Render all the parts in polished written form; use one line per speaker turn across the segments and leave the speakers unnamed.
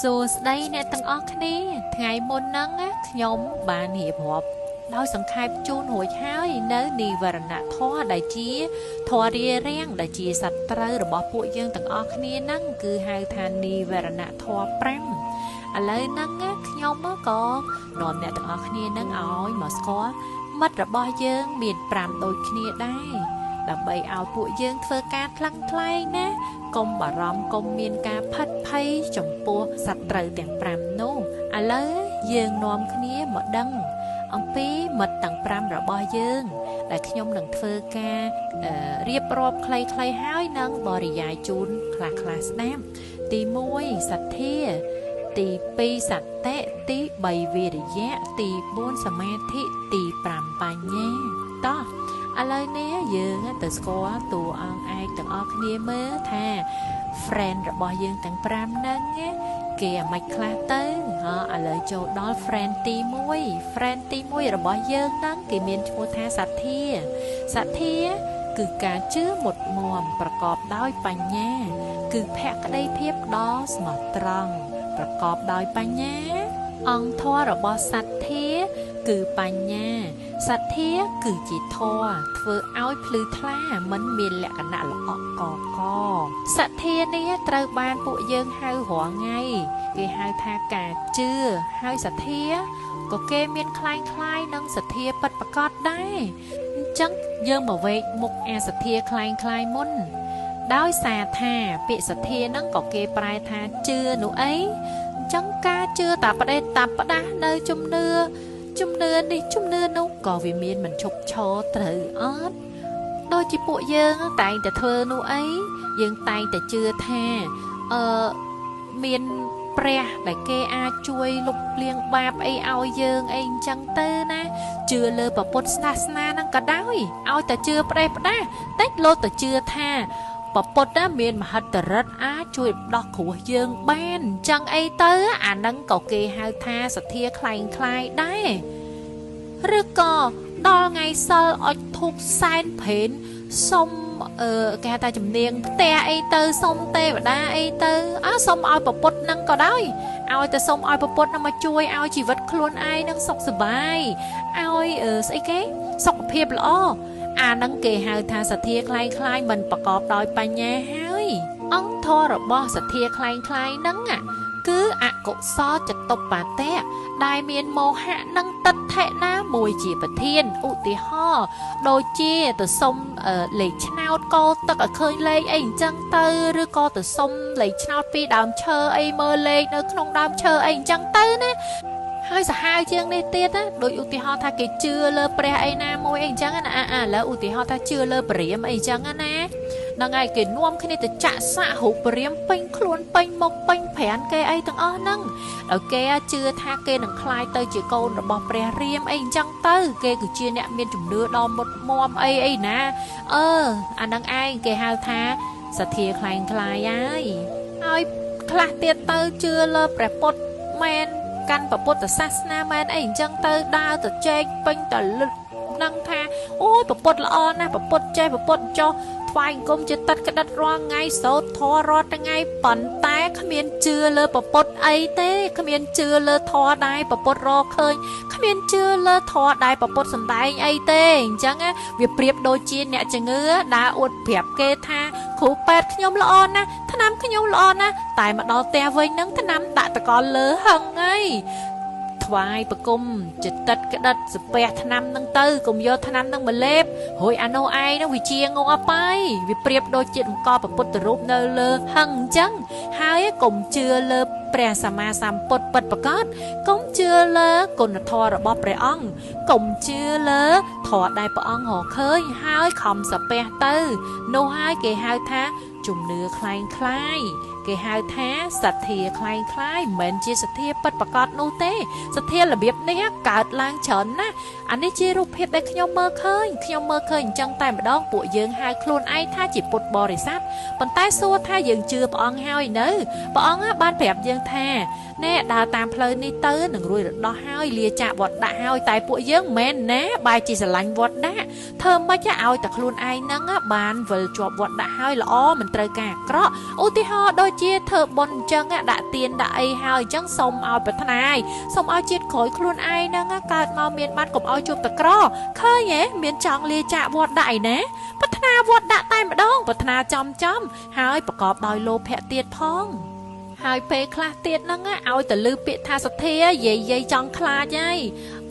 សួស្តីអ្នកទាំងអស់គ្នាថ្ងៃមុនហ្នឹងខ្ញុំបានរៀបរាប់ដោយសង្ខេបជូនរួចហើយនៅនិវរណធម៌ដែលជាធម៌រារាំងដែលជាសត្រូវរបស់ពួកយើងទាំងអស់គ្នាហ្នឹងគឺហៅថានិវរណធម៌5ឥឡូវហ្នឹងខ្ញុំក៏នាំអ្នកទាំងអស់គ្នាហ្នឹងឲ្យមកស្គាល់មិត្តរបស់យើងមាន5ដូចគ្នាដែរដើម្បីឲ្យពួកយើងធ្វើការថ្លឹងថ្លែងណាកុំបារម្ភកុំមានការផិតភ័យចំពោះសត្រូវទាំង5នោះឥឡូវយើងនាំគ្នាមកដឹងអំពីមិត្តទាំង5របស់យើងដែលខ្ញុំនឹងធ្វើការរៀបរាប់ខ្លីៗហើយនឹងបរិយាយជូនខ្លះៗស្ដាប់ទី1សទ្ធាទី2សតិទី3វិរិយៈទី4សមាធិទី5បញ្ញាតោះឥឡូវនេះយើងទៅស្គាល់តួអង្គឯកទាំងអស់គ្នាមើលថា friend របស់យើងទាំង5ហ្នឹងគេអាម៉េចខ្លះទៅឥឡូវចូលដល់ friend ទី1របស់យើងហ្នឹងគេមានឈ្មោះថាសទ្ធាគឺការជឿមុតមមប្រកបដោយបញ្ញាគឺភក្តីភាពដ៏ស្មោះត្រង់ប្រកបដោយបញ្ញាអង្គធម៌របស់សទ្ធាគឺបញ្ញាសទ្ធាគឺជាធម៌ធ្វើឲ្យភ្លឺថ្លាមិនមានលក្ខណៈល្អក់កកសទ្ធានេះត្រូវបានពួកយើងហៅរាល់ថ្ងៃគេហៅថាការជឿហើយសទ្ធាក៏គេមានคล้ายនឹងសទ្ធាពិតប្រាកដដែរអញ្ចឹងយើងមកវែកមុខអាសទ្ធាคล้ายមុនដោយសារថាពាក្យសទ្ធាហ្នឹងក៏គេប្រែថាជឿនោះអីអញ្ចឹងការជឿតាផ្ដេសតាផ្ដាស់នៅជំនឿនេះជំនឿនោះក៏វាមានមិនឈប់ឈរត្រូវអត់ដូចជាពួកយើងតែងតែធ្វើនោះអីយើងតែងតែជឿថាមានព្រះដែលគេអាចជួយលុបលាងបាបអីឲ្យយើងអីអញ្ចឹងទៅណាជឿលើព្រះពុទ្ធសាសនាហ្នឹងក៏ដោយឲ្យតែជឿផ្ដេសផ្ដាស់តិចលោទៅជឿថាព្រះពុទ្ធមានមហិទ្ធិឫទ្ធិអាចជួយដោះគ្រោះយើងបានអញ្ចឹងអីទៅអាហ្នឹងក៏គេហៅថាសទ្ធាคล้ายដែរឬក៏ដល់ថ្ងៃសិលអុជធូបសែនព្រេនសុំគេហៅថាជំនាញផ្ទះអីទៅសុំទេវតាអីទៅសុំឲ្យប្រពុតនឹងក៏ដោយឲ្យតែសុំឲ្យប្រពុតនឹងមកជួយឲ្យជីវិតខ្លួនឯងនឹងសុខសប្បាយឲ្យស្អីគេសុខភាពល្អអានឹងគេហៅថាសទ្ធាคล้ายមិនប្រកបដោយបញ្ញាហើយអង្គធម៌របស់សទ្ធាคล้ายហ្នឹងគឺអកុសលចតុបតៈដែលមានមោហៈនិងទិដ្ឋិណាមួយជាប្រធានឧទាហរណ៍ដូចជាទៅសុំលេខឆ្នោតកោទឹកឲ្យឃើញលេខអីអញ្ចឹងទៅឬក៏ទៅសុំលេខឆ្នោតពីដើមឈើអីមើលលេខនៅក្នុងដើមឈើអីអញ្ចឹងទៅណាហើយសាហាវជាងនេះទៀតណាដូចឧទាហរណ៍ថាគេជឿលើព្រះអីណាមួយអីអញ្ចឹងណាឥឡូវឧទាហរណ៍ថាជឿលើព្រាហ្មណ៍អីអញ្ចឹងណាហ្នឹងហើយគេនាំគ្នាទៅចាក់សាក់រូបព្រាហ្មណ៍ពេញខ្លួនពេញមុខពេញប្រាណគេអីទាំងអស់ហ្នឹងដល់គេជឿថាគេនឹងคล้ายទៅជាកូនរបស់ព្រះរាមអីអញ្ចឹងទៅគេគឺជាអ្នកមានជំនឿដ៏មុតមមអីណាអាហ្នឹងឯងគេហៅថាសទ្ធាคล้ายហើយខ្លះទៀតទៅជឿលើព្រះពុទ្ធមែនកាន់ពុទ្ធសាសនាមែនអីអញ្ចឹងទៅដើរទៅចែកពេញតលឹកនឹងថាអូយពុទ្ធល្អណាស់ពុទ្ធចេះពុទ្ធចោះថ្វាយអង្គមជាទឹកក្តិតរាល់ថ្ងៃសូត្រធម៌រាល់ថ្ងៃប៉ុន្តែគ្មានជឿលើពុទ្ធអីទេគ្មានជឿលើធម៌ដែរពុទ្ធរកឃើញគ្មានជឿលើធម៌ដែរពុទ្ធសំដែងអីទេអញ្ចឹងវាប្រៀបដូចជាអ្នកជំងឺដើរអួតប្រាប់គេថាគ្រូពេទ្យខ្ញុំល្អណាស់ថ្នាំខ្ញុំល្អណាស់តែមកដល់ផ្ទះវិញនឹងថ្នាំដាក់តកលលើហឹងហើយថ្វាយបង្គំចិត្តិតក្តិតស្ពះថ្នាំនឹងទៅកុំយកថ្នាំនឹងមកលេបរួយអានោះឯងនឹងវាជាងអបាយវាប្រៀបដូចជាតម្កល់ពុទ្ធរូបនៅលើហឹងអញ្ចឹងហើយកុំជឿលើព្រះសម្មាសម្ពុទ្ធពិតប្រាកដកុំជឿលើគុណធម៌របស់ព្រះអង្គកុំជឿលើធម៌ដែលព្រះអង្គរកឃើញហើយខំសាពះទៅនោះហើយគេហៅថាជំនឿคล้ายគេហៅថាសទ្ធាคล้ายមិនមែនជាសទ្ធាពិតប្រាកដនោះទេសទ្ធារបៀបនេះកើតឡើងច្រើនណាស់អានេះជារូបភាពដែលខ្ញុំមើលឃើញអញ្ចឹងតែម្ដងពួកយើងហៅខ្លួនឯងថាជាពុទ្ធបរិស័ទប៉ុន្តែសួរថាយើងជឿព្រះអង្គហើយនៅព្រះអង្គបានប្រាប់យើងថា ណែដើរតាមផ្លូវនេះទៅនឹងរួចរដោះហើយលាចាក់វត្តដាក់ហើយតែពួកយើងមិនមែនណាបែរជាស្រឡាញ់វត្តដាក់ធ្វើម៉េចឲ្យតែខ្លួនឯងហ្នឹងបានវិលជាប់វត្តដាក់ហើយល្អមិនត្រូវការអាក្រក់ឧទាហរណ៍ដូចជាធ្វើបុណ្យអញ្ចឹងដាក់ទៀនដាក់អីហើយអញ្ចឹងសូមឲ្យប្រាថ្នាសូមឲ្យជាតិក្រោយខ្លួនឯងហ្នឹងកើតមកមានបាត់កុំឲ្យជួបតក្រឃើញហ៎មានចង់លាចាក់វត្តដាក់ឯណាប្រាថ្នាវត្តដាក់តែម្ដងប្រាថ្នាចំហើយប្រកបដោយលោភៈទៀតផងហើយពេលខ្លះទៀតហ្នឹងឲ្យទៅលើពាក្យថាសទ្ធាយាយចង់ខ្លាចហើយ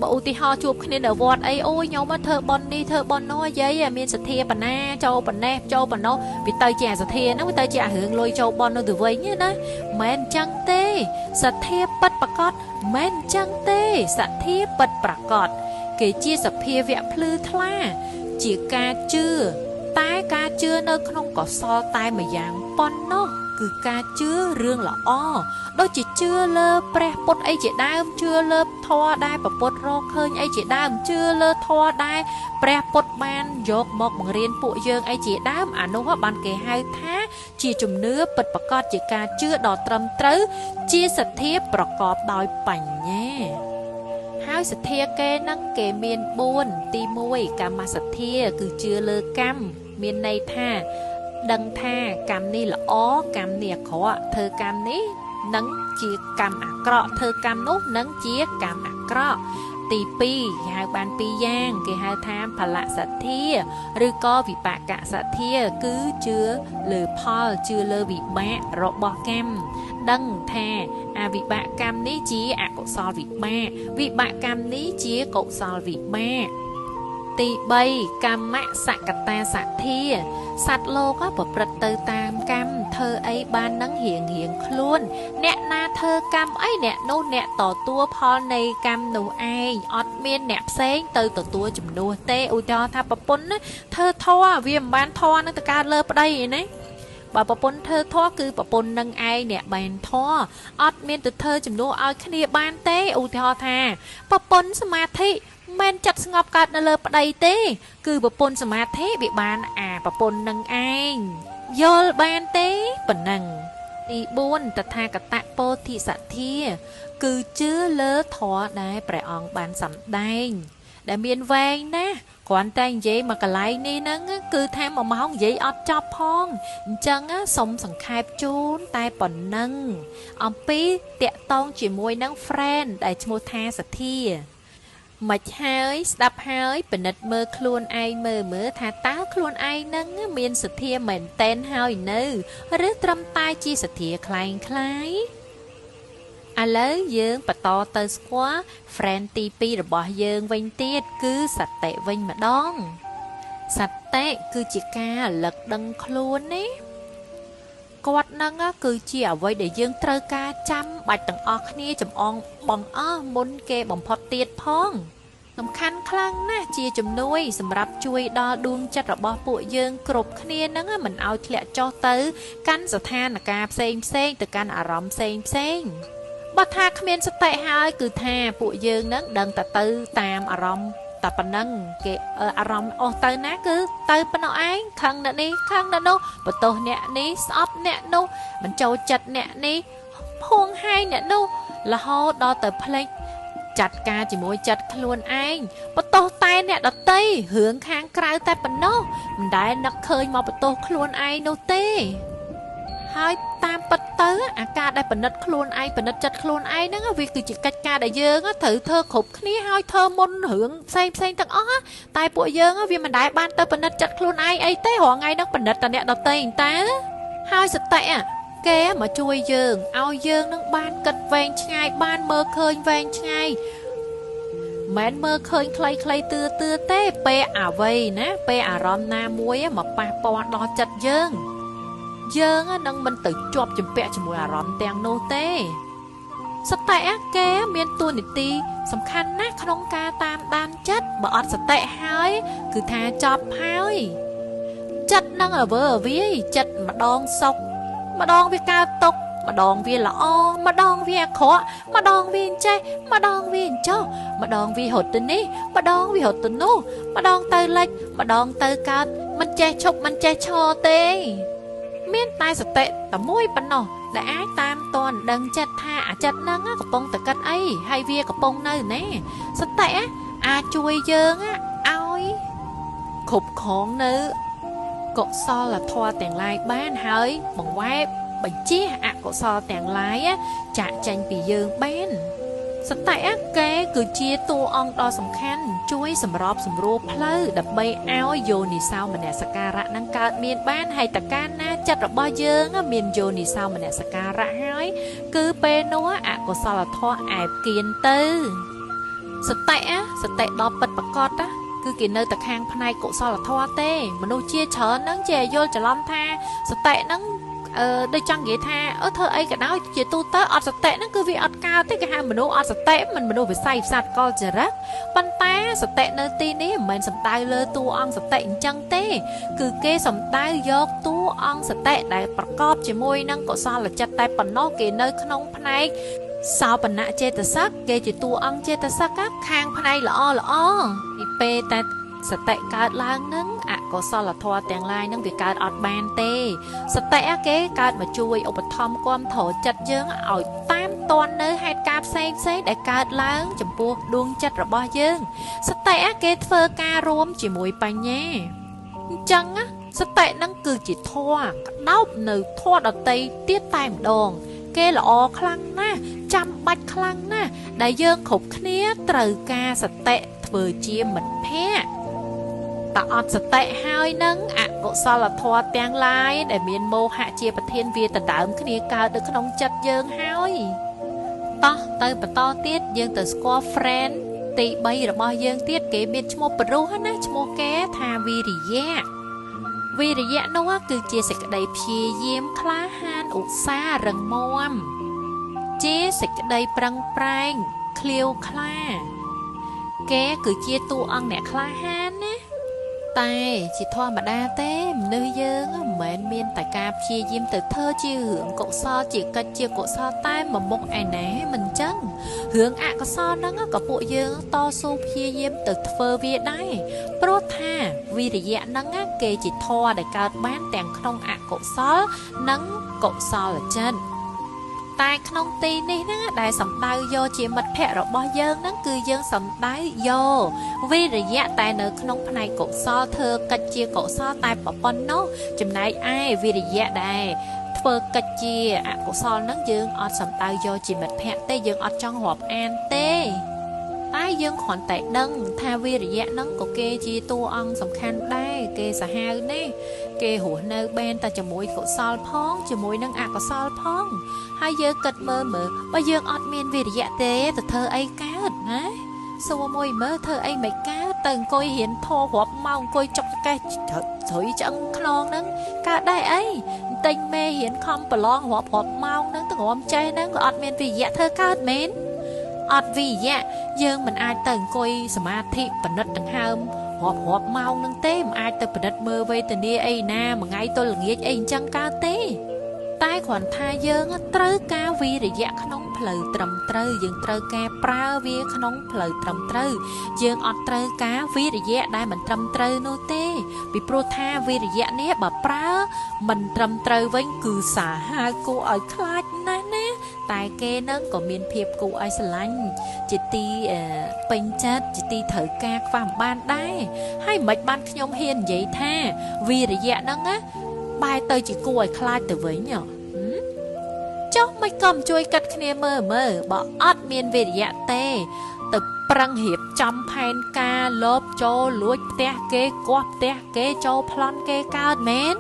បើឧទាហរណ៍ជួបគ្នានៅវត្តអីអូយខ្ញុំមកធ្វើបុណ្យនេះធ្វើបុណ្យនោះយាយមានសទ្ធាបណ្ណាចូលបណ្ណេះចូលបណ្ណោះវាទៅជាសទ្ធាហ្នឹងវាទៅជារឿងលុយចូលបុណ្យនោះទៅវិញណាមិនអញ្ចឹងទេសទ្ធាពិតប្រកបមិនអញ្ចឹងទេសទ្ធាពិតប្រកបគេជាសភាវៈភ្លឺថ្លាជាការជឿតែការជឿនៅក្នុងកុសលតែម្យ៉ាងប៉ុណ្ណោះគឺការជឿរឿងល្អដូចជាជឿលើព្រះពុទ្ធអីជាដើមជឿលើធម៌ដែលព្រះពុទ្ធរកឃើញអីជាដើមជឿលើធម៌ដែលព្រះពុទ្ធបានយកមកបង្រៀនពួកយើងអីជាដើមអានោះបានគេហៅថាជាជំនឿពិតប្រាកដជាការជឿដ៏ត្រឹមត្រូវជាសទ្ធាប្រកបដោយបញ្ញាហើយសទ្ធាគេនឹងគេមាន4ទី1កម្មសទ្ធាគឺជឿលើកម្មមានន័យថាដឹងថាកម្មនេះល្អកម្មនេះអាក្រក់ធ្វើកម្មនេះនឹងជាកម្មអាក្រក់ធ្វើកម្មនោះនឹងជាកម្មអាក្រក់ទី2គេហៅបាន2យ៉ាងគេហៅថាផលសទ្ធាឬក៏វិបាកសទ្ធាគឺជឿលើផលជឿលើវិបាករបស់កម្មដឹងថាអាវិបាកកម្មនេះជាអកុសលវិបាកកម្មនេះជាកុសលវិបាកទី3កម្មសកតាសទ្ធាសត្វលោកប្រព្រឹត្តទៅតាមកម្មធ្វើអីបាននឹងរៀងខ្លួនអ្នកណាធ្វើកម្មអីអ្នកនោះអ្នកទទួលផលនៃកម្មនោះឯងអត់មានអ្នកផ្សេងទៅទទួលជំនួសទេឧទាហរណ៍ថាប្រពន្ធណាធ្វើធម៌វាមិនបានធម៌នឹងទៅកើតលើប្តីឯណាបើប្រពន្ធធ្វើធម៌គឺប្រពន្ធនឹងឯងអ្នកបានធម៌អត់មានទៅធ្វើជំនួសឲ្យគ្នាបានទេឧទាហរណ៍ថាប្រពន្ធសមាធិមិនចិត្តស្ងប់កើតនៅលើប្តីទេគឺប្រពន្ធសមាធិវាបានប្រពន្ធនឹងឯងយល់បានទេប៉ុណ្ណឹងទី4តថាគតពោធិសទ្ធាគឺជឿលើធម៌ដែលព្រះអង្គបានសម្ដែងដែលមានវែងណាស់គ្រាន់តែនិយាយមកកន្លែងនេះហ្នឹងគឺថា1ម៉ោងនិយាយអត់ចប់ផងអញ្ចឹងសុំសង្ខេបជូនតែប៉ុណ្ណឹងអំពីតាក់តងជាមួយនឹង friend ដែលឈ្មោះថាសទ្ធាមិនហើយស្ដាប់ហើយពិនិត្យមើលខ្លួនឯងមើលថាតើខ្លួនឯងនឹងមានសទ្ធាមែនតែនហើយនៅឬត្រឹមតែជាសទ្ធាคล้ายឥឡូវយើងបន្តទៅស្គាល់ friend ទី2របស់យើងវិញទៀតគឺសតិវិញម្ដងសតិគឺជាការរលឹកដឹងខ្លួនណាគាត់នឹងគឺជាអ្វីដែលយើងត្រូវការចាំបាច់ទាំងអស់គ្នាចំអងបងអស់មុនគេបំផុតទៀតផងសំខាន់ខ្លាំងណាស់ជាជំនួយសម្រាប់ជួយដល់ដួងចិត្តរបស់ពួកយើងគ្រប់គ្នានឹងមិនឲ្យធ្លាក់ចុះទៅកាន់ស្ថានភាពផ្សេងទៅកាន់អារម្មណ៍ផ្សេងបើថាគ្មានសតិហើយគឺថាពួកយើងនឹងដឹងតែទៅតាមអារម្មណ៍តែប៉ុណ្ណឹងគេអារម្មណ៍អស់ទៅណាគឺទៅប៉ុណ្ណោះឯងខឹងអ្នកនេះខឹងអ្នកនោះបន្ទោសអ្នកនេះស្អប់អ្នកនោះមិនចូលចិត្តអ្នកនេះហួងហែងអ្នកនោះរហូតដល់ទៅភ្លេចចាត់ការជាមួយចិត្តខ្លួនឯងបន្ទោសតែអ្នកដទៃរឿងខាងក្រៅតែប៉ុណ្ណោះមិនដែលនឹកឃើញមកបន្ទោសខ្លួនឯងនោះទេហើយតាមពិតទៅអាការដែលពិនិត្យខ្លួនឯងពិនិត្យចិត្តខ្លួនឯងហ្នឹងវាគឺជាកិច្ចការដែលយើងត្រូវធ្វើគ្រប់គ្នាហើយធ្វើមុនរឿងផ្សេងទាំងអស់តែពួកយើងវាមិនដែលបានទៅពិនិត្យចិត្តខ្លួនឯងអីទេរាល់ថ្ងៃហ្នឹងពិនិត្យតែអ្នកដទៃតើហើយសតិគេមកជួយយើងឲ្យយើងនឹងបានគិតវែងឆ្ងាយបានមើលឃើញវែងឆ្ងាយមិនមើលឃើញខ្លីទឿទេពេលអ្វីណាពេលអារម្មណ៍ណាមួយមកប៉ះពាល់ដល់ចិត្តយើងនឹងមិនទៅជាប់ជំពាក់ជាមួយអារម្មណ៍ទាំងនោះទេសតិគេមានតួនាទីសំខាន់ណាស់ក្នុងការតាមដានចិត្តបើអត់សតិហើយគឺថាចប់ហើយចិត្តនឹងអវើវាយចិត្តម្ដងសុខម្ដងវាកើតទុក្ខម្ដងវាល្អម្ដងវាអាក្រក់ម្ដងវាអញ្ចេះម្ដងវាអញ្ចោះម្ដងវារត់ទៅនេះម្ដងវារត់ទៅនោះម្ដងទៅលិចម្ដងទៅកើតមិនចេះឈប់មិនចេះឈរទេមានតែសតិតែមួយប៉ុណ្ណោះ đã ái tam toàn đừng chặt tha chặt nâng á, bông tự cách ấy hay vía có bông nơi nè sắp tệ chui dương á ôi khục khốn nữ cột so là thoa tiền lai bán hơi bằng quái bằng chia cột so tiền lái á chạy tranh bị dương bán sắp tệ kế cứ chia tu ông đo sầm khăn chui sầm rọp sầm rô plơ đập bay áo vô nì sao mà nè sakara năng cao miền bán hay tạc can na chặt rồi bao dương á miền vô nì sao mà nè sakara hơi cứ pe nó cột so là thoa ải kiên tư sắp tệ đo bật bạc cọt á cứ kỳ nơi tạc hàng này cột so là thoa tê mà nô chia chở nắng chè vô chở lon tha sắp tệ nắng đây chăng vậy tha thơ ấy cái đó chỉ tu tới ọt sạch tệ nó cứ vì ọt cao thế cái hai mình nuôi ọt sạch tệ mình nuôi phải say sạch coi chả rác ban ta sạch tệ nơi tin ấy mình sầm tay lơ tu on sạch tệ chăng thế cứ kê sầm tay vô tu on sạch tệ đại bạc cọp chỉ môi năng cọ sao là chặt tay phần nó kỳ nơi không này sao phần nạ chê ta sắc kê chỉ tu on chê ta sắc các khang phần này là o pe taสเตะการล้างนึงก็สลัดทอแตงลายนึงวิการอดแบนเตสเตะเก๋การมาช่วยอุปธรรมความโถจัดเยื้องเอาตามตอนเนื้อให้กาบเซ่ได้การล้างจำพวกดวงจัดระบายเยื้องสเตะเก๋เฟอร์การรวมจีมวยไปแง่จังสเตะนั่งคือจีทอเน่าหนึ่งทอดเอาเตยเตี้ยแตงดองเก๋ละอคลังนะจำบัดคลังนะได้เยื้องขบเนี้ยตรึกาสเตะเฟอร์เจียมเหมือนแพ้ตาอดสเตะหายนังกุศลทอแตงลายได้เมียนโมหะเจียประเทศเวียตดามขึ้นกาวเด็กขนมจัดเยิงหายต่อเติมปะต่อเตี้ยเยิงแต่สกอเฟรนตีใบระบายเยิงเตี้ยเก๋เมียนชโมปรู้ฮะนะชโมแก่ทาวีริยะนั่นว่าคือเจียสิกได้เพียเยี่ยมคล้าฮานอุซารังมอมเจียสิกได้ปรังแปรงเคลียวคล้าแกคือเจียตัวอังเนี่ยคล้าฮานนะแต่chỉ thoa mà đa té nơi dương mến miên tại cà chia diêm từ thơ chia hưởng cậu so chỉ cần chia cậu so tai mà một ai nè mình chân hưởng có so đó có bộ dương to su chia diêm từ phơ việt đấy pro tha vì để dạ nắng kê chỉ thoa để cao bán tiền không cậu so nắng cậu so là chân tại không tì ní ná đại sầm đai vô chỉ mật phẹ rồi bao dương nắng cứ dương sầm đai vô vì rồi dạ tại nơi không này cổ so thơ cách chia cổ so tại bỏ con nó chừng này ai vì rồi dạ đại thơ cách chia cổ so nắng dương ở sầm đai vô chỉ mật phẹ tê dương ở trong hộp an tê tai dương khoản tại đăng tha vi rồi dạ nắng có kê chia tu ăn sầm khăn đây kê xả hai nè kê hủa nơi bên ta cho mũi cổ so phong cho mũi nắng có so phong hai giờ cật mơ bao giờ ọt miên vì dạ tế từ thơ ấy cá hả xua môi mơ thơ ấy mấy cá từng coi hiển thô hộp mong coi chọc cái thổi chân non nắng cả đây ấy tình mê hiển không bờ lo hộp mong nắng từ hôm chay nắng ọt miên vì dạ thơ cá mến ọt vì dạ dương mình ai từng coi ma thị bẩn đất đằng hàm hộp mong nắng tế mà ai từ bẩn đất mơ về từ nia ấy na mà ngay tôi là nghĩa ấy chẳng cá tế tai khoản tha dương trơ ca vi để dạ khăn phơi trầm trơ dương trơ ca pra vi khăn phơi trầm trơ dương ọt trơ cá vi để dạ đây mình trầm trơ nô tê vì pro tha vi để dạ nè bà pra mình trầm trơ với cừ xả hai cô ở khai nè nè tai kê nâng có miền phiệp cô ai lạnh chỉ ti pin chết chỉ ti thở ca phàm ban đai hay mạch ban nhom hiền vậy tha vi để dạ nâng bài tơi chỉ cô ấy khai từ với nhở chốc mấy cầm chui cắt khné mơ bỏ ót miên về dạ tê từ prang hiệp trăm phen ca lốp cho lúa te kê quắp te kê cho plon kê cao mến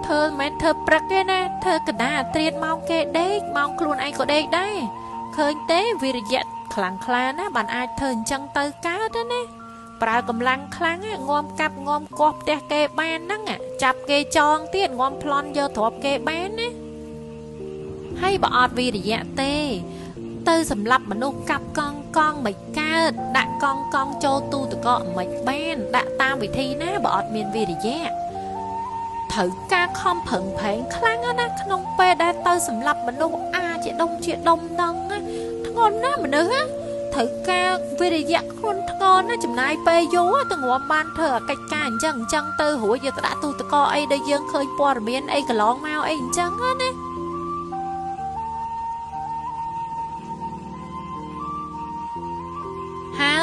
thơ mến thơ prắc cái nè thơ cái đà triệt mong kê đế mong luôn ai có đây đấy khơi tế vì dạ khlang khlan á bạn ai thơ chân tơi cá đó nèปลากำลังครั้งงอมกับงอมกอบแต่เกแบนนั่งจับเกจองเตี้ยงอมพลอนเยอะถบเกแบนนะให้บอดวีดิยะเต้tưสำหรับมนุษย์กับกองไม่กล้าดะกองโจตูตะก็ไม่แบนดะตามวิธีนะบอดเมียนวีดิยะถือการคอมผึ่งเพลงครั้งนะขนมเปได้tưสำหรับมนุษย์เจียดมดังนะทั้งคนนะมันเนื้อถือการวิริยะคนทั้งคนนะจำนายไปโย่ตั้งหัวบ้านเธอไก่การจังตือหัวเยอะตะตูตะกอไอ้ได้ยังเคยปวดเมียนไอ้กระลองแมวไอ้จังนะ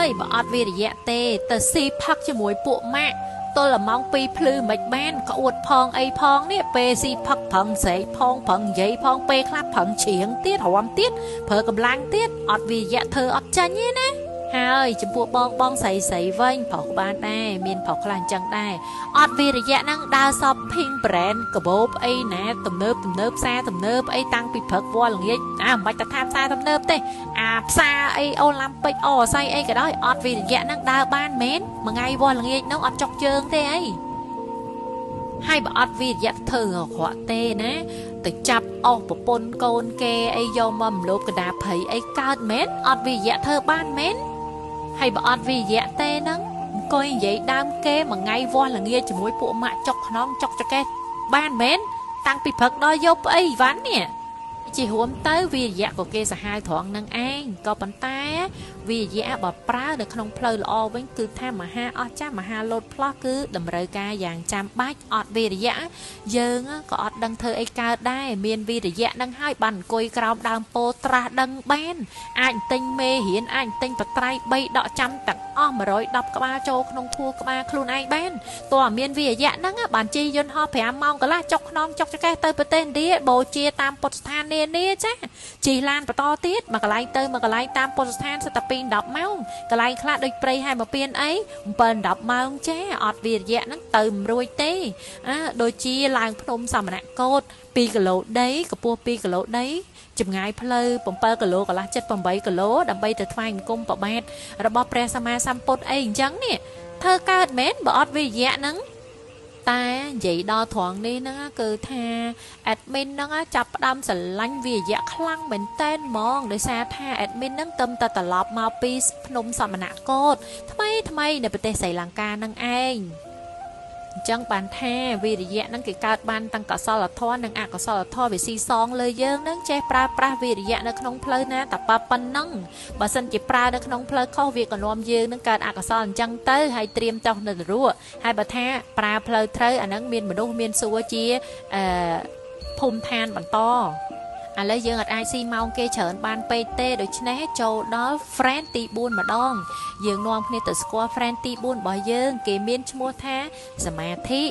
យបើអត់វិរិយៈទេទៅស៊ីផឹកជាមួយពួកម៉ាក់ទល់តែម៉ោង2ភ្លឺមិនបានក្អួតផងអីផងនេះពេលស៊ីផឹកប្រឹងស្រែកផងប្រឹងនិយាយផងពេលខ្លះប្រឹងច្រៀងទៀតរំទៀតប្រើកម្លាំងទៀតអត់វិរិយៈធ្វើអត់ចាញ់ទេណាហើយចំពោះបងស្រីវិញប្រុសបានដែរមានប្រុសខ្លះអញ្ចឹងដែរអត់វិរិយៈហ្នឹងដើរ shopping brand កាបូបអីណាទំនើបផ្សារទំនើបអីតាំងពីព្រឹកវល់ល្ងាចមិនបាច់ទៅថាផ្សារទំនើបទេផ្សារអីអូឡាំពិកអស័យអីក៏ដោយអត់វិរិយៈហ្នឹងដើរបានមែនមួយថ្ងៃវល់ល្ងាចហ្នឹងអត់ចុកជើងទេអីហើយបើអត់វិរិយៈធ្វើអាក្រក់ទេណាទៅចាប់អស់ប្រពន្ធកូនគេអីយកមកម្លប់កដាភ័យអីកើតមែនអត់វិរិយៈធ្វើបានមែនហើយបើអត់វិរិយៈទេហ្នឹងអង្គុយនិយាយដើមគេមួយថ្ងៃវាស់ល្ងាចជាមួយពួកម៉ាក់ចុកខ្នងចុកចកេះបានមែនតាំងពីព្រឹកដល់យប់អីវ៉ាន់នេះជារួមទៅវិរិយៈក៏គេសាហាវត្រង់នឹងឯងក៏ប៉ុន្តែវិរិយៈបើប្រើនៅក្នុងផ្លូវល្អវិញគឺថាមហាអស្ចារ្យមហាលោតផ្លោះគឺតម្រូវការយ៉ាងចាំបាច់អត់វិរិយៈយើងក៏អត់ដឹងធ្វើអីកើតដែរមានវិរិយៈនឹងហើយបានអង្គុយក្រោមដើមពោធិ៍ត្រាស់ដឹងបានអាចទិញមេរៀនអាចទិញបត្រៃ3ដកចាំទាំងអស់110ក្បាលចូលក្នុងធួក្បាលខ្លួនឯងបានតើមានវិរិយៈហ្នឹងបានជិះយន្តហោះ5ម៉ោងកន្លះចុកខ្នងចុកចកេះទៅប្រទេសឥណ្ឌាបូជាតាមពុទ្ធស្ថាននាចាជិះឡានបន្តទៀតមកកន្លែងទៅមកកន្លែងតាមពុទ្ធស្ថានសិតតែ2-10ម៉ោងកន្លែងខ្លះដូចព្រៃហើយមកពៀនអី7-10ម៉ោងចាអត់វិរិយៈហ្នឹងទៅមិនរួចទេដូចជាឡើងភ្នំសមណគោត2គីឡូដីកម្ពស់2គីឡូដីចម្ងាយផ្លូវ7គីឡូកន្លះ7-8គីឡូដើម្បីទៅថ្វាយបង្គំប្របាទរបស់ព្រះសម្មាសម្ពុទ្ធអីអញ្ចឹងនេះធ្វើកើតមែនបើអត់វិរិយៈហ្នឹងតែនិយាយដល់ត្រង់នេះហ្នឹងគឺថា admin ហ្នឹងចាប់ផ្ដើមស្រឡាញ់វិរិយៈខ្លាំងមែនតែនហ្មងដោយសារថា admin ហ្នឹងទៅតែត្រឡប់មកពីភ្នំសមណគោតថ្មីនៅប្រទេសស្រីលង្កាហ្នឹងឯងអញ្ចឹងបានថាវិរិយៈហ្នឹងគេកើតបានទាំងកុសលធម៌និងអកុសលធម៌វាស៊ីសងលើយើងហ្នឹងចេះប្រើប្រាស់វិរិយៈនៅក្នុងផ្លូវណាតែប៉ុណ្ណឹងបើសិនជាប្រើនៅក្នុងផ្លូវខុសវាក៏នាំយើងនឹងកើតអកុសលអញ្ចឹងទៅហើយត្រៀមចុះនៅនរកហើយបើថាប្រើផ្លូវត្រូវអាហ្នឹងមានមនុស្សមានសួរជាភូមិឋានបន្តឥឡូវយើងអាចស៊ីម៉ោងគេច្រើនបានពេកទេដូច្នេះចូលដល់ friend ទី4ម្ដងយើងនាំគ្នាទៅស្គាល់ friend ទី4របស់យើងគេមានឈ្មោះថាសមាធិ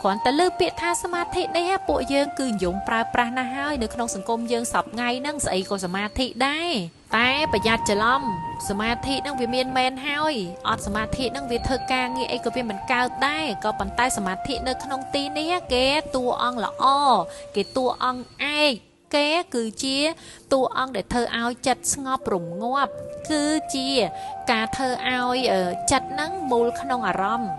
គ្រាន់តែលើពាក្យថាសមាធិនេះពួកយើងគឺនិយមប្រើប្រាស់ណាស់ហើយនៅក្នុងសង្គមយើងសពថ្ងៃហ្នឹងស្អីក៏សមាធិដែរតែប្រយ័ត្នច្រឡំសមាធិហ្នឹងវាមានមែនហើយអត់សមាធិហ្នឹងវាធ្វើការងារអីក៏វាមិនកើតដែរក៏ប៉ុន្តែសមាធិនៅក្នុងទីនេះគេតួអង្គល្អគេតួអង្គឯកគេគឺជាតួអង្គដែលធ្វើឲ្យចិត្តស្ងប់រងាប់គឺជាការធ្វើឲ្យចិត្តហ្នឹងមូលក្នុងអារម្មណ៍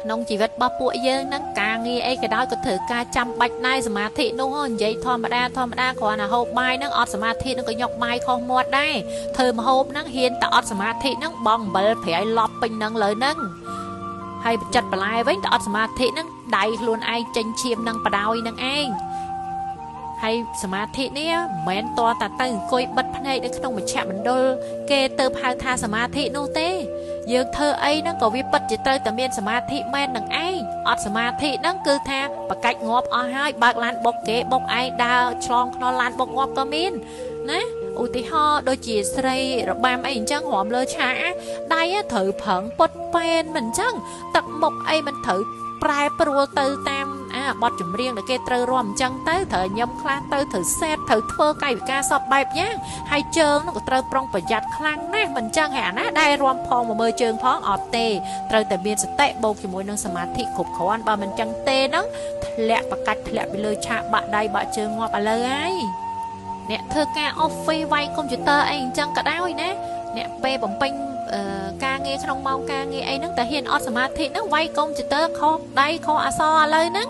ក្នុងជីវិតរបស់ពួកយើងហ្នឹងការងារអីក៏ដោយក៏ត្រូវការចាំបាច់ដែរសមាធិនោះនិយាយធម្មតាគ្រាន់តែហូបបាយហ្នឹងអត់សមាធិហ្នឹងក៏ញុកបាយខុសមាត់ដែរធ្វើម្ហូបហ្នឹងហ៊ានតែអត់សមាធិហ្នឹងបងអំបិលប្រៃឡប់ពេញហ្នឹងលើហ្នឹងហើយចិត្តបន្លែវិញតែអត់សមាធិហ្នឹងដៃខ្លួនឯងចេញឈាមនឹងបដ ாய் ហ្នឹងឯងហើយសមាធិនេះមិនមែនតតែទៅអង្គុយបិទភ្នែកនៅក្នុងមជ្ឈមណ្ឌលគេទៅហៅថាសមាធិនោះទេយើងធ្វើអីហ្នឹងក៏វាពិតជាត្រូវតែមានសមាធិមែននឹងឯងអត់សមាធិហ្នឹងគឺថាបកាច់ងាប់អស់ហើយបើកឡានបុកគេបុកឯងដើរឆ្លងខ្នល់ឡានបុកងាប់ក៏មានណាឧទាហរណ៍ដូចជាស្រីរបាំអីអញ្ចឹងរំលើឆាដៃត្រូវប្រឹងពុតប៉ែនមិនអញ្ចឹងទឹកមុខអីមិនត្រូវប្រែប្រួលទៅតាមបទចម្រៀងដែលគេត្រូវរាំអញ្ចឹងទៅត្រូវញឹមខ្លះទៅត្រូវសេតត្រូវធ្វើកាយវិការសពបែបយ៉ាងហើយជើងនោះក៏ត្រូវប្រុងប្រយ័ត្នខ្លាំងណាស់មិនអញ្ចឹងហើយអាណាដែលរាំផងមកមើលជើងផងអត់ទេត្រូវតែមានសតិបូកជាមួយនឹងសមាធិគ្រប់គ្រាន់បើមិនអញ្ចឹងទេហ្នឹងធ្លាក់បកាច់ធ្លាក់ពីលើឆាកបាក់ដៃបាក់ជើងងាប់ឥឡូវហើយអ្នកធ្វើការ office វាយកុំព្យូទ័រអីអញ្ចឹងក៏ដោយណាអ្នកពេលបំពេញការងារក្នុងម៉ោងការងារអីហ្នឹងតែហ៊ានអត់សមាធិហ្នឹងវាយកុំព្យូទ័រខុសដៃខុសអក្សរឥឡូវហ្នឹង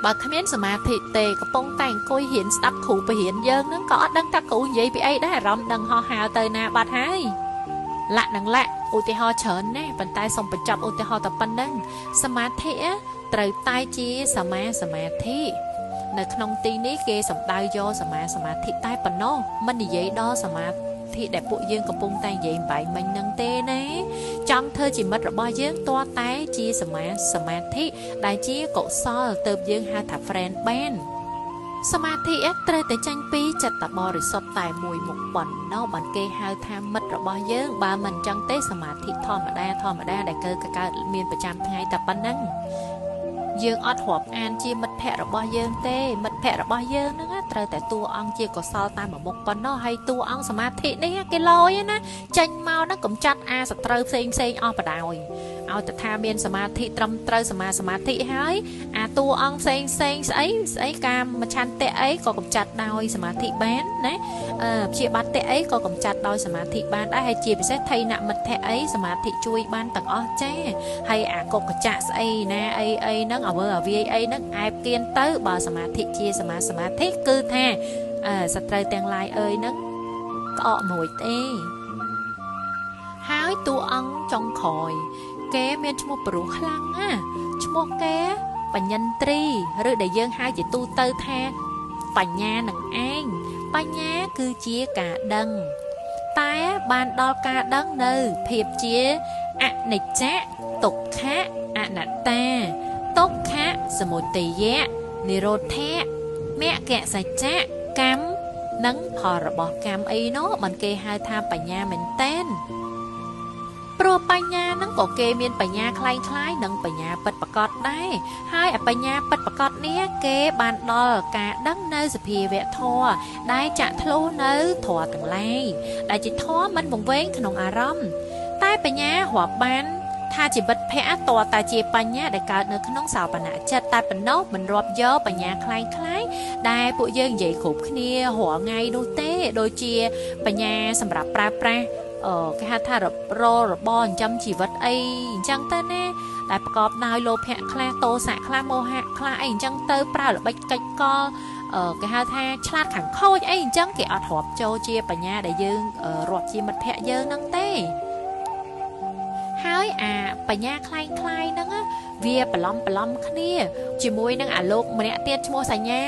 បើគ្មានសមាធិទេកំពុងតែអង្គុយរៀនស្ដាប់គ្រូបរៀនយើងហ្នឹងក៏អត់ដឹងថាគ្រូនិយាយពីអីដែរអារម្មណ៍ដឹងហោះហើរទៅណាបាត់ហើយលាក់នឹងលាក់ឧទាហរណ៍ច្រើនណាស់ប៉ុន្តែសូមបញ្ចប់ឧទាហរណ៍តែប៉ុណ្្នឹងសមាធិត្រូវតែជាសមាសមាធិនៅក្នុងទីនេះគេសំដៅយកសមាសមាធិតែប៉ុណ្ណោះមិននិយាយដល់សមាធិដែលពួកយើងកំពុងតែនិយាយបែងមិញនឹងទេណាចង់ធ្វើជាមិត្តរបស់យើងតើតែជាសមាសមាធិដែលជាកុសលទៅយើងហៅថា friend បាន សមាធិត្រូវតែចាញ់ពីចិត្តបរិសុទ្ធតែមួយមុខប៉ុណ្ណោះបានគេហៅថាមិត្តរបស់យើងបើមិនអញ្ចឹងទេសមាធិធម្មតាដែលកើតមានប្រចាំថ្ងៃតែប៉ុណ្ណឹងយើងអត់រាប់អានជាមិត្តភ័ក្តិរបស់យើងទេមិត្តភ័ក្តិរបស់យើងហ្នឹងត្រូវតែតួអង្គជាកុសលតាមមុខប៉ុណ្ណោះហើយតួអង្គសមាធិនេះគេលយណាចេញមកហ្នឹងកំចាត់អាសត្រូវផ្សេងអស់បដ ឲ្យតែថាមានសមាធិត្រឹមត្រូវសមាធិហើយអាតួអង្គផ្សេងស្អីកាមឆន្ទៈអីក៏កំចាត់ដោយសមាធិបានណាព្យាបត្តិអីក៏កំចាត់ដោយសមាធិបានដែរហើយជាពិសេសថៃណមិត្តអីសមាធិជួយបានទាំងអស់ចាហើយអាកុកចៈស្អីណាអីហ្នឹងអវើអវាយអីហ្នឹងអែបគៀនទៅបើសមាធិជាសមាធិគឺថាសត្រូវទាំងឡាយអើយហ្នឹងក្អកមួយទេហើយតួអង្គចុងក្រោយគេមានឈ្មោះព្រោះខ្លាំងណាឈ្មោះគេបញ្ញន្ត្រីឬដែលយើងហៅជាទូទៅថាបញ្ញានឹងឯងបញ្ញាគឺជាការដឹងតែបានដល់ការដឹងនៅភាពជាអនិច្ចៈទុក្ខៈអនត្តាទុក្ខៈសមុទយៈនិរោធៈមគ្គសច្ចៈកម្មនិងផលរបស់កម្មអីនោះមិនគេហៅថាបញ្ញាមែនតែនព្រោះបញ្ញាហ្នឹងក៏គេមានបញ្ញាคล้ายនិងបញ្ញាពិតប្រាកដដែរហើយបញ្ញាពិតប្រាកដនេះគេបានដល់ការដឹងនៅសភាវៈធម៌ដែលចាក់ធ្លុះនៅធម៌ទាំងឡាយដែលជាធម៌មិនវង្វេងក្នុងអារម្មណ៍តែបញ្ញារាប់បានថាជីវិតភៈតតែជាបញ្ញាដែលកើតនៅក្នុងសោបនៈចិត្តតែប៉ុណ្ណោះមិនរាប់យកបញ្ញាคล้ายដែលពួកយើងនិយាយគ្រប់គ្នារាល់ថ្ងៃនោះទេដូចជាបញ្ញាសម្រាប់ប្រើប្រាស់គេហៅថារបរចិញ្ចឹមជីវិតអីអញ្ចឹងទៅណាដែលប្រកបដោយលោភៈខ្លះទោសៈខ្លះមោហៈខ្លះអីអញ្ចឹងទៅប្រើល្បិចកិច្ចកលគេហៅថាឆ្លាតខាងខូចអីអញ្ចឹងគេអត់រាប់ចូលជាបញ្ញាដែលយើងរាប់ជាមិត្តភ័ក្តិយើងហ្នឹងទេហើយអាបញ្ញាคล้ายហ្នឹងវាបន្លំគ្នាជាមួយនឹងអាលោកម្នាក់ទៀតឈ្មោះសញ្ញា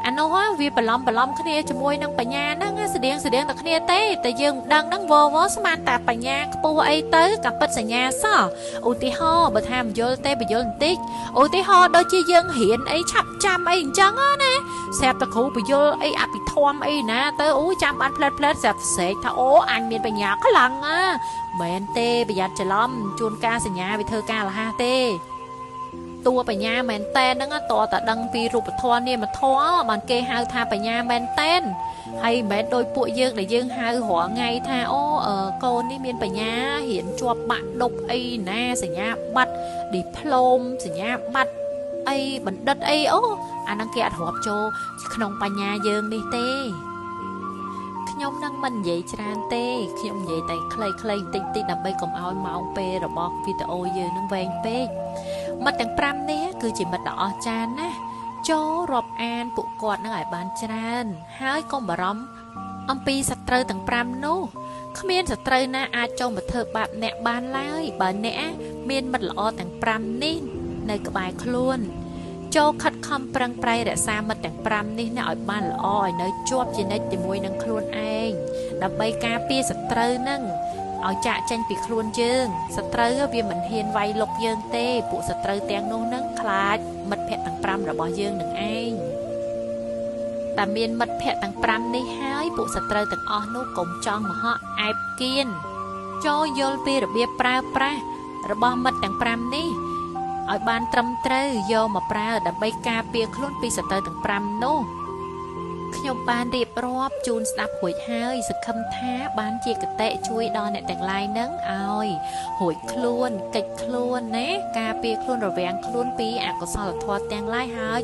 អានោះវាបន្លំគ្នាជាមួយនឹងបញ្ញាហ្នឹងស្តៀងតែគ្នាទេតែយើងមិនដឹងហ្នឹងវស្មានតែបញ្ញាខ្ពស់អីទៅក៏ពិតសញ្ញាសោះឧទាហរណ៍បើថាបញ្យល់ទេបញ្យល់បន្តិចឧទាហរណ៍ដូចជាយើងរៀនអីឆាប់ចាំអីអញ្ចឹងណាស្រាប់តែគ្រូបញ្យល់អីអភិធម្មអីណាទៅអូចាំបានផ្លែតស្រាប់ស្រែកថាអូអញមានបញ្ញាខ្លាំងមែនទេប្រយ័ត្នច្រឡំជួនកាលសញ្ញាវាធ្វើការលះទេតួបញ្ញាមែនតែនហ្នឹងតតែដឹងពីរូបធម៌នាមធម៌បានគេហៅថាបញ្ញាមែនតែនហើយមិនមែនដោយពួកយើងដែលយើងហៅរាល់ថ្ងៃថាអូកូននេះមានបញ្ញារៀនជាប់បាក់ដប់អីណាសញ្ញាបត្រឌីប្លូមសញ្ញាបត្រអីបណ្ឌិតអីអូអាហ្នឹងគេអត់រាប់ចូលក្នុងបញ្ញាយើងនេះទេខ្ញុំនឹងមិននិយាយច្រើនទេខ្ញុំនិយាយតែខ្លីៗបន្តិចដើម្បីកុំឲ្យម៉ោងពេលរបស់វីដេអូយើងនឹងវែងពេកមិត្តទាំង5នេះគឺជាមិត្តដ៏អស្ចារ្យណាស់ចូលរាប់អានពួកគាត់នឹងឲ្យបានច្រើនហើយកុំបារម្ភអំពីសត្រូវទាំង5នោះគ្មានសត្រូវណាអាចចូលមកធ្វើបាបអ្នកបានឡើយបើអ្នកមានមិត្តល្អទាំង5នេះនៅក្បែរខ្លួនចូលខិតខំប្រឹងប្រែងរក្សាមិត្តទាំង5នេះឲ្យបានល្អឲ្យនៅជាប់ជានិច្ចជាមួយនឹងខ្លួនឯងដើម្បីការពារសត្រូវនឹងឲ្យចាក់ចេញពីខ្លួនយើងសត្រូវវាមិនហ៊ានវាយលុកយើងទេពួកសត្រូវទាំងនោះនឹងខ្លាចមិត្តភ័ក្តិទាំង5របស់យើងនឹងឯងតែមានមិត្តភ័ក្តិទាំង5នេះហើយពួកសត្រូវទាំងអស់នោះកុំចង់មហកអែបគៀនចូលយល់ពីរបៀបប្រើប្រាស់របស់មិត្តទាំង5នេះឲ្យបានត្រឹមត្រូវយកមកប្រើដើម្បីការពារខ្លួនពីសត្រូវទាំង5នោះខ្ញុំបានរៀបរាប់ជូនស្ដាប់រួចហើយសង្ឃឹមថាបានជាគតិជួយដល់អ្នកទាំងឡាយនឹងឲ្យរួចខ្លួនកិច្ចខ្លួនណាការពារខ្លួនរវាងខ្លួនពីអកុសលធម៌ទាំងឡាយហើយ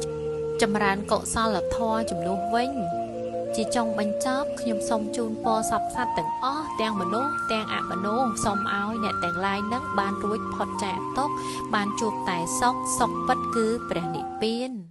ចម្រើនកុសលធម៌ជំនួសវិញជាចុងបញ្ចប់ខ្ញុំសូមជូនពរសព្វសត្វទាំងអស់ទាំងមនុស្សទាំងអមនុស្សសូមឲ្យអ្នកទាំងឡាយនឹងបានរួចផុតចាកទុក្ខបានជួបតែសុខពិតគឺព្រះនិព្វាន